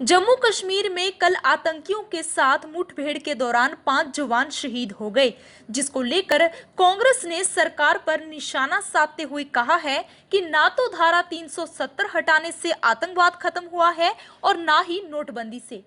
जम्मू कश्मीर में कल आतंकियों के साथ मुठभेड़ के दौरान 5 जवान शहीद हो गए, जिसको लेकर कांग्रेस ने सरकार पर निशाना साधते हुए कहा है कि ना तो धारा 370 हटाने से आतंकवाद खत्म हुआ है और ना ही नोटबंदी से।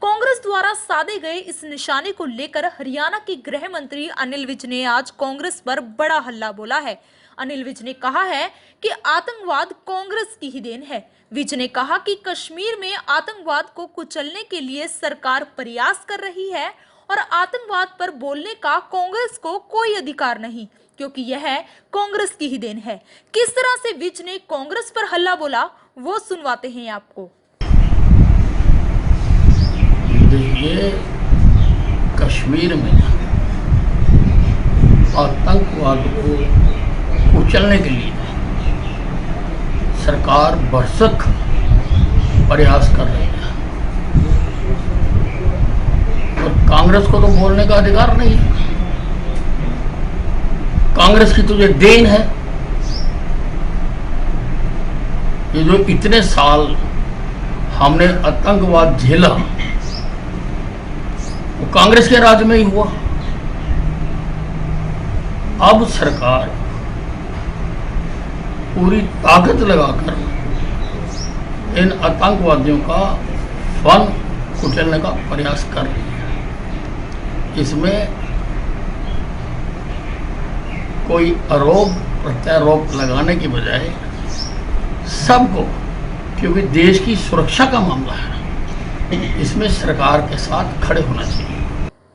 कांग्रेस द्वारा साधे गए इस निशाने को लेकर हरियाणा के गृह मंत्री अनिल विज ने आज कांग्रेस पर बड़ा हल्ला बोला है। अनिल विज ने कहा है कि आतंकवाद कांग्रेस की ही देन है। विज ने कहा कि कश्मीर में आतंकवाद को कुचलने के लिए सरकार प्रयास कर रही है और आतंकवाद पर बोलने का कांग्रेस को कोई अधिकार नहीं, क्योंकि यह कांग्रेस की ही देन है। किस तरह से विज ने कांग्रेस पर हल्ला बोला वो सुनवाते हैं आपको। देखिए, कश्मीर में आतंकवाद को कुचलने के लिए सरकार भरसक प्रयास कर रही है और कांग्रेस को तो बोलने का अधिकार नहीं। कांग्रेस की तो ये देन है। ये जो इतने साल हमने आतंकवाद झेला वो कांग्रेस के राज में ही हुआ। अब सरकार पूरी ताकत लगाकर इन आतंकवादियों का फन कुचलने का प्रयास कर रही है। इसमें कोई आरोप प्रत्यारोप लगाने की बजाय सबको, क्योंकि देश की सुरक्षा का मामला है, इसमें सरकार के साथ खड़े होना चाहिए।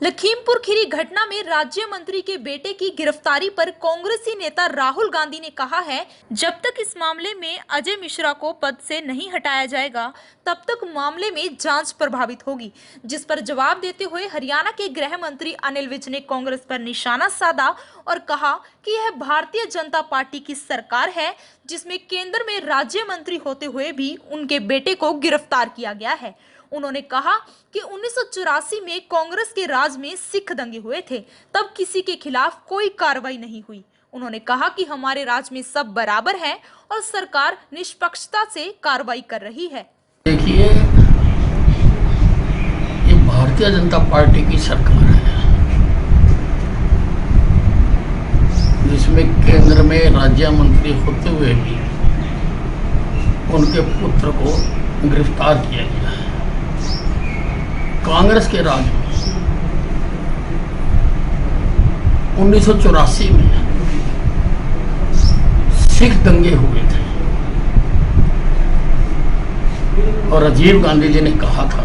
लखीमपुर खीरी घटना में राज्य मंत्री के बेटे की गिरफ्तारी पर कांग्रेसी नेता राहुल गांधी ने कहा है, जब तक इस मामले में अजय मिश्रा को पद से नहीं हटाया जाएगा तब तक मामले में जांच प्रभावित होगी। जिस पर जवाब देते हुए हरियाणा के गृह मंत्री अनिल विज ने कांग्रेस पर निशाना साधा और कहा कि यह भारतीय जनता पार्टी की सरकार है, जिसमें केंद्र में राज्य मंत्री होते हुए भी उनके बेटे को गिरफ्तार किया गया है। उन्होंने कहा कि 1984 में कांग्रेस के राज में सिख दंगे हुए थे, तब किसी के खिलाफ कोई कार्रवाई नहीं हुई। उन्होंने कहा कि हमारे राज में सब बराबर हैं और सरकार निष्पक्षता से कार्रवाई कर रही है। देखिए, ये भारतीय जनता पार्टी की सरकार है, जिसमें केंद्र में राज्य मंत्री होते हुए भी उनके पुत्र को गिरफ्तार किया गया है। कांग्रेस के राज में 1984 में सिख दंगे हुए थे और राजीव गांधी जी ने कहा था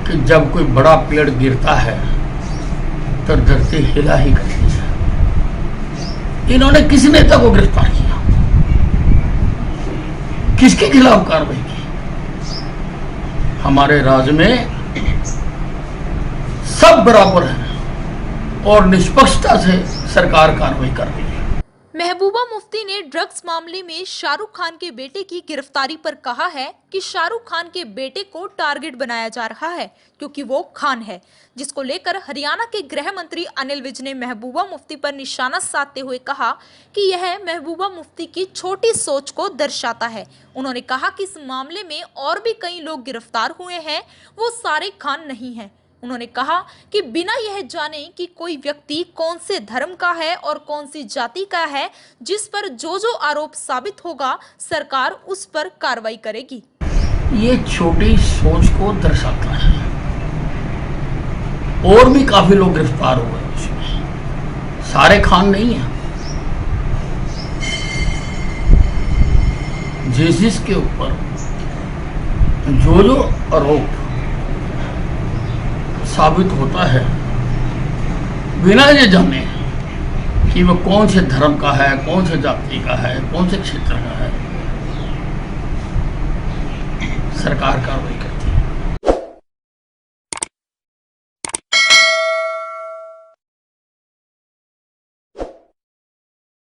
कि जब कोई बड़ा पेड़ गिरता है तो धरती हिला ही करती है। इन्होंने किस नेता को गिरफ्तार किया? किसके खिलाफ कार्रवाई की? हमारे राज्य में सब बराबर हैं और निष्पक्षता से सरकार कार्रवाई कर रही है। महबूबा मुफ्ती ने ड्रग्स मामले में शाहरुख खान के बेटे की गिरफ्तारी पर कहा है कि शाहरुख खान के बेटे को टारगेट बनाया जा रहा है क्योंकि वो खान है, जिसको लेकर हरियाणा के गृह मंत्री अनिल विज ने महबूबा मुफ्ती पर निशाना साधते हुए कहा कि यह महबूबा मुफ्ती की छोटी सोच को दर्शाता है। उन्होंने कहा कि इस मामले में और भी कई लोग गिरफ्तार हुए हैं, वो सारे खान नहीं हैं। उन्होंने कहा कि बिना यह जाने कि कोई व्यक्ति कौन से धर्म का है और कौन सी जाति का है, जिस पर जो आरोप साबित होगा सरकार उस पर कार्रवाई करेगी। ये छोटी सोच को दर्शाता है। और भी काफी लोग गिरफ्तार हुए उसमें, सारे खान नहीं है। जिसके ऊपर जो आरोप साबित होता है, बिना ये जाने कि वो कौन से धर्म का है, कौन से जाति का है, कौन से क्षेत्र का है, सरकार कार्रवाई करे।